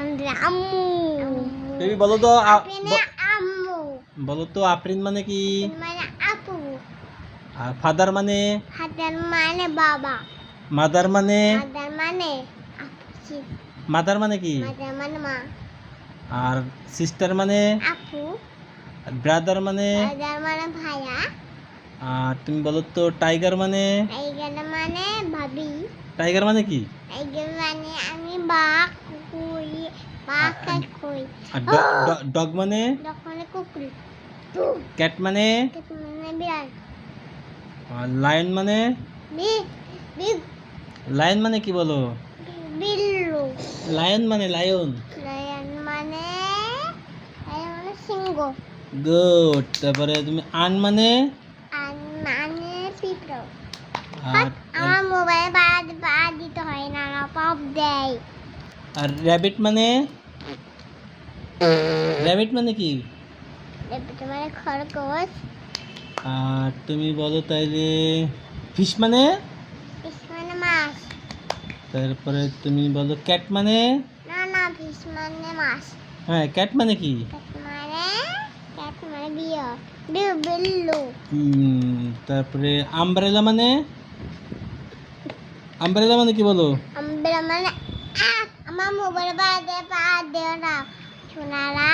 আমরা আম্মু। তুমি বলো তো আফরিনে আম্মু। বলো তো আফরিন মানে কি? মানে আপু। আর ফাদার মানে? ফাদার মানে বাবা। মাদার মানে? মাদার মানে আপু। মাদার মানে কি? মাদার মানে মা। আর সিস্টার মানে? আপু। আর ব্রাদার মানে? ব্রাদার মানে ভাইয়া। আর তুমি বলো তো টাইগার মানে? টাইগার মানে ভাবি। টাইগার মানে কি? টাইগার মানে আমি বাঘ কই বাঘ কই। আর ডগ মানে? ডগ মানে কুকুর। ক্যাট মানে? ক্যাট মানে বিড়াল। আর লায়ন মানে? বিগ লায়ন মানে কি বলো? বিল্লু। লায়ন মানে লায়ন। লায়ন মানে সিংহ। গুড। তারপরে তুমি আন মানে? আর মানে পিঁপড়া। আর আমার মোবাইল বাদ দিতে হয় না, পপ দেয়। আর র্যাবিট মানে? র্যাবিট মানে কি? র্যাবিট মানে খরগোশ। আর তুমি বলো তাইলে ফিশ মানে? ফিশ মানে মাছ। তারপরে তুমি বলো ক্যাট মানে? না ফিশ মানে মাছ। হ্যাঁ, ক্যাট মানে কি? ক্যাট মানে বিল্লু। তারপরে আমব্রেলা মানে? আমব্রেলা মানে কি বলো? আমব্রেলা মানে আমার মোবাইল বাদ দে না শোনারা।